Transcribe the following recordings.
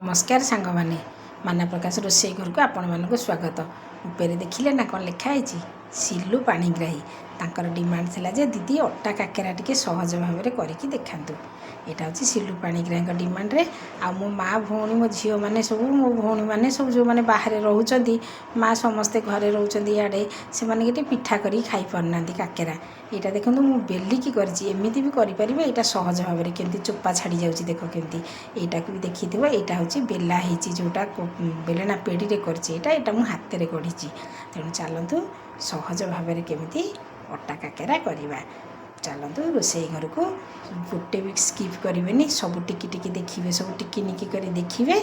नमस्कार सांग माने माना प्रकाश रोषे घर को आपण मानक स्वागत। ऊपर देखिले ना कौन लिखाई सिलु पाणिग्राही तांकर डिमांड थिला जे दीदी अट्टा काकेरा टिके सहज भाव में करके देखातु। यहाँ हूँ सिलु पाणिग्राही डिमांड रे आ मो माँ भौणी मो झी मैंने सब मो भौणी मैंने सब जो मैंने बाहर रोच माँ समस्ते घरे रोचे इे से पिठा कर खाई पारना काकेरा। यहाँ देखो मुझे बेलिकी करमती भी करें यहाँ सहज भाव में केमती चोपा छाड़ी जाऊँगी देख केमती यहाँ भी देखी थो। यहाँ हूँ बेला जोटा बेलना पेड़ी में कर हाथ में गढ़ी तेणु चलतु सहज भाव में केमती अट्टा काकेरा करवा। चलतु रोषे घर को गोटे भी स्किप करेंगे सब टिकी टिकी देखिए सब टिकी निकी कर देखिए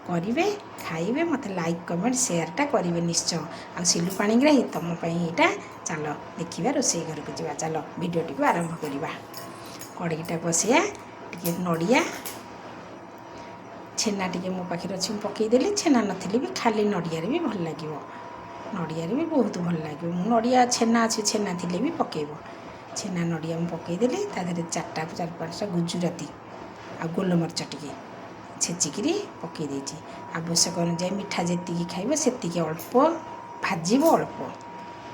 करेंगे खाइबे मत लाइक कमेंट शेयरटा करेंगे निश्चय। आ सिलु पाणिग्राही तुमपाई यहाँ चल देखा रोषे घर को जा चल भिडटी को आरंभ करवा। कड़ईटा बसैया टे नड़िया छेना टे मो पाखे अच्छी पकईदेली छेना नी भी खाली नड़िया भी भल लगे नड़िया भी बहुत भल लगे नड़िया छेना अच्छे छेना थी भी पकेब छेना नड़िया मुझे पकईदेली तादेह चार पाँचटा गुजुराती आ गोलमरीच टे छेचिकी पकई देती। आवश्यक अनुजाई मिठा जी खाइब से अल्प भाजब अल्प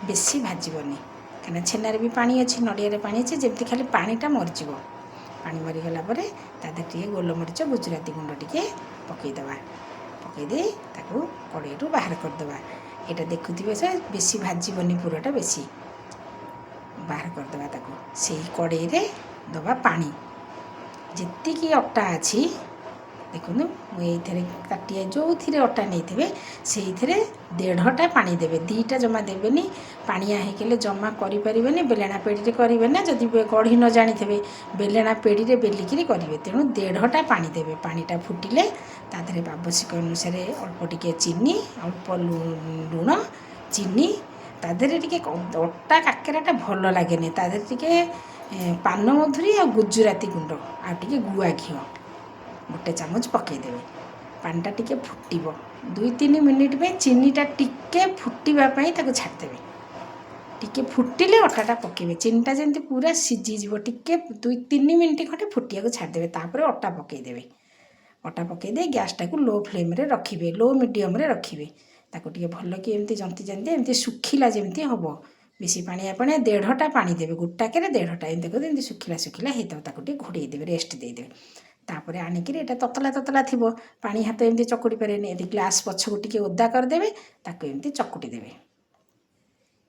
बेसी भाजबनी कहीं छेनार भी पानी अच्छी नड़िया पानी अच्छे जमी खाली पानीटा मरीज पानी मरीगला टे गोलमरीच गुजुराती गुंड टे पकईदे पकईदे कड़ईरू बाहर करदे। यहाँ देखुए से बेसी भाजबनी पूराटा बेसी बाहर करदे से कड़ई दबा पानी जी अट्टा अच्छी देखो मुझे काटिए जो थी अट्टा नहीं से 1.5टा पानी देवे 2टा जमा देवेनि पानिया होकले जमा करें बेलना पेड़ी करेंगे ना जदि गढ़ी न जानी थे बेलना पेड़ी बेलिकी करेंगे तेणु 1.5टा पानी देवे। पानीटा फुटिले तादेह आवश्यक अनुसार अल्प टिके चीनी अल्प लुण चीनी तादेह टिके अट्टा काकेराटा भल लगे तादेह टिके पान मधुरी आ गुजुराती गुंड आ टिके गुआ घी गोटे चामच पकईदेवे पानीटा टिके फुटब 2-3 मिनिट में चीनीटा टिके फुटापी छाड़देवे टिके फुटिले अट्टाटा पकेबे चीनीटा जमी पूरा सीझीज टिके 2-3 मिनिट खंडे फुटिया छाड़देवे तापर अट्टा पकईदेवे अट्टा पकईदे गैसटा को लो फ्लेम रे रखिए लो मीडियम रे रखिए ताको टिके भल कि एमती जंती जंती एमती सुखिला जमती हम बेसी पानिया पानिया 1.5टा पानी देवे गोटाके 1.5टा एमती कर सुखिला सुखिला होता घोड़े देवे रेस्ट देदेवे। तापर आणिक ततला ततला थी पानी हाथ एमती चकुड़ी पारे यदि ग्लास पछक टिके ओदा करदे ताको एमती चकुटी देवे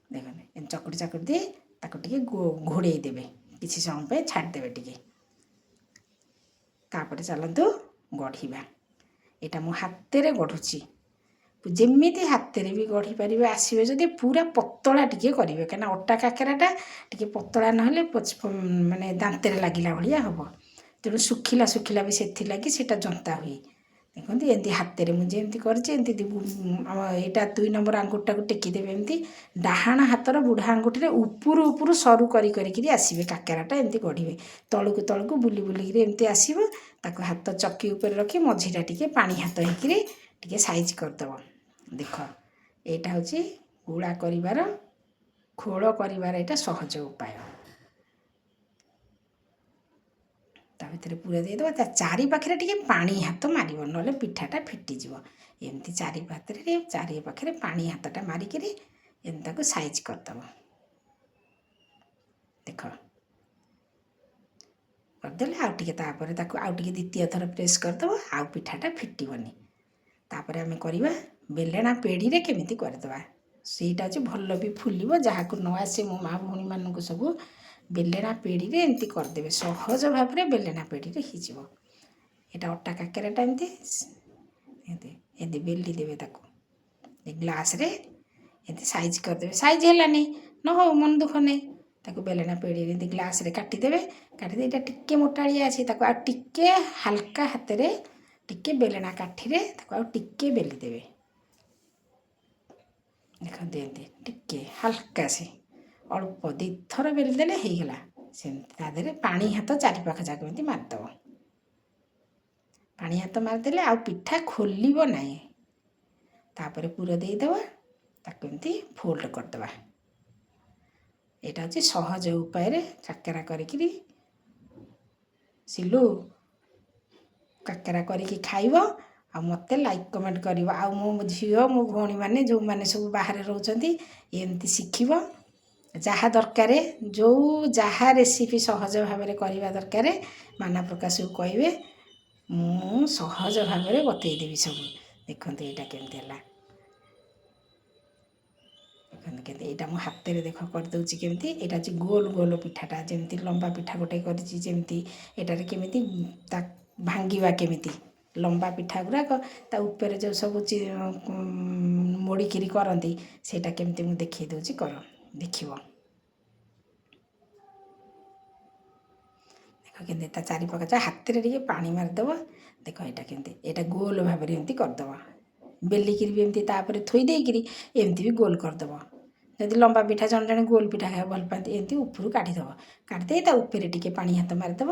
देखते चकुटी चकुटी दिए ताको घोड़े देवे किसी समय छाड़देवे टिके तापर चलतु गढ़ा यहाँ मो हाथ में गढ़ुची जमीती हाथ में भी गढ़ी पारे आसवे जदि पूरा पतला टिके करेंगे कहीं अट्टा काकेराटा टिके पतला ना माने दांतर लगिला भाया हम तेणु सुखिला सुखिला भी से लगी सीटा जंता हुए देखते एमती हाथ में मुझे एमती करमती 2 नंबर आंगुठटा को टेकीदेवे एमती डाहाण हाथर बुढ़ा आंगुठी उपरू उपरू सरू करी आसवे काकेराटा एमती गढ़े तलू तलू बुली बुलिकी एमती आसो ताको हाथ चक्की उपर रखी मझीटा टिके पानी हाथ होकर टिके साइज करदेव। देख यहाँ हूँ गुड़ा कर खोल कर यहाँ सहज उपाय भितर पूरा देदेव चारि पाखे टे पानी हाथ मार ना पिठाटा फिटिज एमती चारि पाखे पानी हाथटा मारिक एमती साइज करदेव देख करदे आउे आउ द्वितीय थर प्रेस करदेव आउ पिठाटा फिटबनी तापर आम करवा बेलना पेड़ी रे केमिति करदेवा सेटा अच्छे भल भी फुल जहाँ को न आसे मो माँ भौणी मानक सब बेलना पेड़ी रे एमती करदे सहज भाव में बेलना पेड़ी रे हो यहाँ अट्टा काकेराटा एमती बेली देवे ग्लास रे एमती साइज करदे साइज है न हो मन दुख नहीं ताको बेलना पेड़ी रे ग्लास रे काटिदेवे काटिदे यहाँ टिके मोटाड़िया अच्छे टिके हल्का हाथ में टिके बेलना काठी रे टिके बेली देवे देखते एमती टिके हल्का से अल्प 2 थर बेली देले होगला से पानी हाथ चारिपाख जाक एमती मारदेव पानी हाथ मारदेले आ पिठा खोल ना तापर पूरा देदेव ताको एमती फोल्ड करदेवा। यहाँ हूँ सहज उपाय काकेरा करी सिलु काकेरा करी खाइब ଆଉ ମୋତେ ଲାଇକ୍ କମେଣ୍ଟ କରିବ। ଆଉ ମୋ ଝିଅ ମୋ ଭଉଣୀମାନେ ଯେଉଁମାନେ ସବୁ ବାହାରେ ରହୁଛନ୍ତି ଏମିତି ଶିଖିବ। ଯାହା ଦରକାର ଯେଉଁ ଯାହା ରେସିପି ସହଜ ଭାବରେ କରିବା ଦରକାର ମାନା ପ୍ରକାଶକୁ କହିବେ, ମୁଁ ସହଜ ଭାବରେ ବତେଇଦେବି ସବୁ। ଦେଖନ୍ତୁ ଏଇଟା କେମିତି ହେଲା, ଦେଖନ୍ତୁ କେମିତି ଏଇଟା ମୁଁ ହାତରେ ଦେଖ କରିଦେଉଛି କେମିତି। ଏଇଟା ହେଉଛି ଗୋଲ ଗୋଲ ପିଠାଟା, ଯେମିତି ଲମ୍ବା ପିଠା ଗୋଟେ କରିଛି ଯେମିତି ଏଇଟାରେ କେମିତି ତା ଭାଙ୍ଗିବା କେମିତି ଲମ୍ବା ପିଠା ଗୁଡ଼ାକ ତା ଉପରେ ଯେଉଁ ସବୁ ମୋଡ଼ିକିରି କରନ୍ତି ସେଇଟା କେମିତି ମୁଁ ଦେଖେଇ ଦେଉଛି, କର ଦେଖିବ। ଦେଖ କେମିତି ତା ଚାରିପାଖ ହାତରେ ଟିକେ ପାଣି ମାରିଦେବ। ଦେଖ ଏଇଟା କେମିତି, ଏଇଟା ଗୋଲ ଭାବରେ ଏମିତି କରିଦେବ। ବେଲିକିରି ବି ଏମିତି ତାପରେ ଥୋଇ ଦେଇକିରି ଏମିତି ବି ଗୋଲ କରିଦେବ। ଯଦି ଲମ୍ବା ପିଠା ଜଣେ ଜଣେ ଗୋଲ ପିଠା ଖାଇବାକୁ ଭଲ ପାଆନ୍ତି, ଏମିତି ଉପରୁ କାଢ଼ିଦେବ। କାଢ଼ିଦେଇ ତା ଉପରେ ଟିକେ ପାଣି ହାତ ମାରିଦେବ,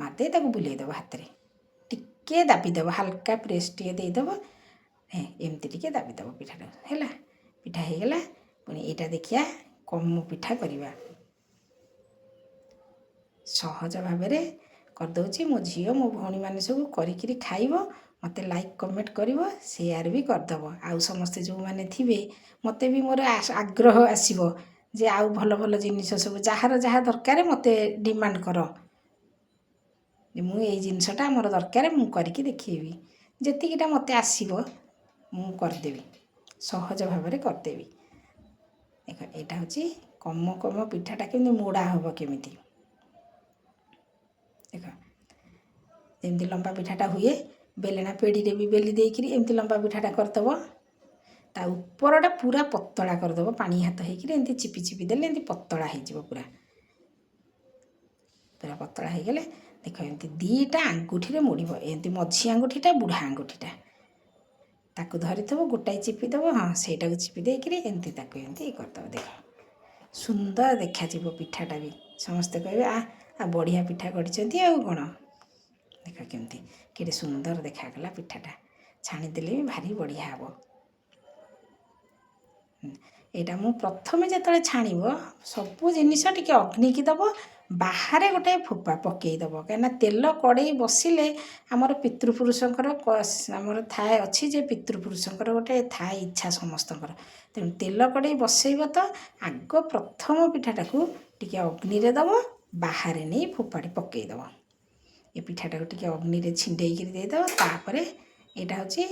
ମାରିଦେଇ ତାକୁ ବୁଲେଇଦେବ ହାତରେ ଟିକେ ଦାବିଦେବ, ହାଲକା ପ୍ରେସ୍ ଟିକେ ଦେଇଦେବ। ଏମିତି ଟିକେ ଦାବିଦେବ ପିଠାଟା ହେଲା। ପିଠା ହେଇଗଲା। ପୁଣି ଏଇଟା ଦେଖିବା କମୁ ପିଠା କରିବା। ସହଜ ଭାବରେ କରିଦେଉଛି। ମୋ ଝିଅ ମୋ ଭଉଣୀମାନେ ସବୁ କରିକିରି ଖାଇବ, ମୋତେ ଲାଇକ୍ କମେଣ୍ଟ କରିବ, ସେୟାର ବି କରିଦେବ। ଆଉ ସମସ୍ତେ ଯେଉଁମାନେ ଥିବେ ମୋତେ ବି ମୋର ଆଗ୍ରହ ଆସିବ ଯେ ଆଉ ଭଲ ଭଲ ଜିନିଷ ସବୁ ଯାହାର ଯାହା ଦରକାର ମୋତେ ଡିମାଣ୍ଡ କର, ମୁଁ ଏଇ ଜିନିଷଟା ମୋର ଦରକାର, ମୁଁ କରିକି ଦେଖେଇବି। ଯେତିକିଟା ମୋତେ ଆସିବ ମୁଁ କରିଦେବି, ସହଜ ଭାବରେ କରିଦେବି। ଦେଖ ଏଇଟା ହେଉଛି କମ କମ ପିଠାଟା କେମିତି ମୋଡ଼ା ହେବ କେମିତି। ଦେଖ ଯେମିତି ଲମ୍ବା ପିଠାଟା ହୁଏ ବେଲଣା ପେଡ଼ିରେ ବି ବେଲି ଦେଇକିରି ଏମିତି ଲମ୍ବା ପିଠାଟା କରିଦେବ। ତା ଉପରଟା ପୁରା ପତଳା କରିଦେବ, ପାଣି ହାତ ହେଇକିରି ଏମିତି ଚିପି ଚିପି ଦେଲେ ଏମିତି ପତଳା ହେଇଯିବ। ପୁରା ପୁରା ପତଳା ହେଇଗଲେ ଦେଖ ଏମିତି ଦୁଇଟା ଆଙ୍ଗୁଠିରେ ମୋଡ଼ିବ। ଏମିତି ମଝି ଆଙ୍ଗୁଠିଟା ବୁଢ଼ା ଆଙ୍ଗୁଠିଟା ତାକୁ ଧରିଥିବ, ଗୋଟାଏ ଚିପି ଦେବ। ହଁ ସେଇଟାକୁ ଚିପି ଦେଇକିରି ଏମିତି ତାକୁ ଏମିତି କରିଦେବ। ଦେଖ ସୁନ୍ଦର ଦେଖାଯିବ ପିଠାଟା ବି। ସମସ୍ତେ କହିବେ ବଢ଼ିଆ ପିଠା କରିଛନ୍ତି ଆଉ କ'ଣ। ଦେଖ କେମିତି କେତେ ସୁନ୍ଦର ଦେଖାଗଲା ପିଠାଟା। ଛାଣିଦେଲେ ବି ଭାରି ବଢ଼ିଆ ହେବ। ଏଇଟା ମୁଁ ପ୍ରଥମେ ଯେତେବେଳେ ଛାଣିବ ସବୁ ଜିନିଷ ଟିକେ ଅଗ୍ନିକି ଦେବ, ବାହାରେ ଗୋଟେ ଫୋପା ପକାଇଦେବ। କାହିଁକିନା ତେଲ କଡ଼େଇ ବସିଲେ ଆମର ପିତୃପୁରୁଷଙ୍କର ଆମର ଥାଏ ଅଛି ଯେ ପିତୃପୁରୁଷଙ୍କର ଗୋଟେ ଥାଏ ଇଚ୍ଛା ସମସ୍ତଙ୍କର। ତେଣୁ ତେଲ କଡ଼େଇ ବସେଇବ ତ ଆଗ ପ୍ରଥମ ପିଠାଟାକୁ ଟିକେ ଅଗ୍ନିରେ ଦେବ, ବାହାରେ ନେଇ ଫୋପାଡ଼ି ପକାଇଦେବ। ଏ ପିଠାଟାକୁ ଟିକେ ଅଗ୍ନିରେ ଛିଣ୍ଡେଇକିରି ଦେଇଦେବ। ତାପରେ ଏଇଟା ହେଉଛି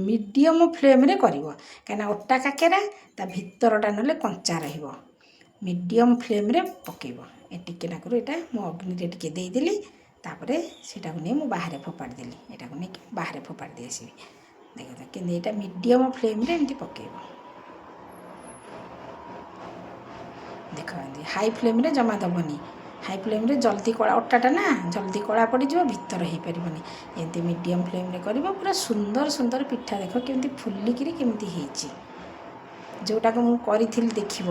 ମିଡ଼ିୟମ୍ ଫ୍ଲେମ୍ରେ କରିବ, କାହିଁକିନା ଅଟା କାକେରା ତା ଭିତରଟା ନହେଲେ କଞ୍ଚା ରହିବ। ମିଡ଼ିୟମ୍ ଫ୍ଲେମ୍ରେ ପକାଇବ। ଏ ଟିକେ ନାକରୁ ଏଇଟା ମୁଁ ଅଗ୍ନିରେ ଟିକେ ଦେଇଦେଲି, ତାପରେ ସେଇଟାକୁ ନେଇ ମୁଁ ବାହାରେ ଫୋପାଡ଼ି ଦେଲି। ଏଇଟାକୁ ନେଇକି ବାହାରେ ଫୋପାଡ଼ି ଦେଇ ଆସିବି। ଦେଖ କିନ୍ତୁ ଏଇଟା ମିଡ଼ିୟମ୍ ଫ୍ଲେମ୍ରେ ଏମିତି ପକାଇବ। ଦେଖ ଏମିତି ହାଇ ଫ୍ଲେମ୍ରେ ଜମା ଦେବନି। ହାଇ ଫ୍ଲେମ୍ରେ ଜଲ୍ଦି କଳା, ଅଟାଟା ନା ଜଲ୍ଦି କଳା ପଡ଼ିଯିବ, ଭିତର ହେଇପାରିବନି। ଏମିତି ମିଡ଼ିୟମ୍ ଫ୍ଲେମ୍ରେ କରିବ। ପୁରା ସୁନ୍ଦର ସୁନ୍ଦର ପିଠା ଦେଖ କେମିତି ଫୁଲିକିରି କେମିତି ହେଇଛି। ଯେଉଁଟାକୁ ମୁଁ କରିଥିଲି ଦେଖିବ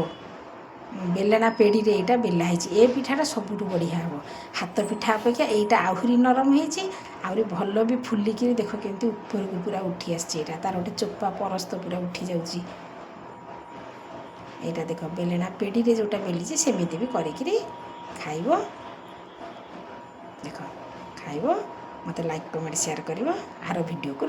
ବେଲଣା ପେଡ଼ିରେ ଏଇଟା ବେଲା ହେଇଛି। ଏ ପିଠାଟା ସବୁଠୁ ବଢ଼ିଆ ହେବ। ହାତ ପିଠା ଅପେକ୍ଷା ଏଇଟା ଆହୁରି ନରମ ହେଇଛି, ଆହୁରି ଭଲ ବି ଫୁଲିକିରି ଦେଖ କେମିତି ଉପରକୁ ପୁରା ଉଠି ଆସିଛି। ଏଇଟା ତାର ଗୋଟେ ଚୋପା ପରସ୍ତ ପୁରା ଉଠି ଯାଉଛି। ଏଇଟା ଦେଖ ବେଲଣା ପେଡ଼ିରେ ଯେଉଁଟା ବେଲିଛି ସେମିତି ବି କରିକିରି ଖାଇବ। ଦେଖ ଖାଇବ, ମୋତେ ଲାଇକ୍ କମେଣ୍ଟ ସେୟାର କରିବ। ଆର ଭିଡ଼ିଓକୁ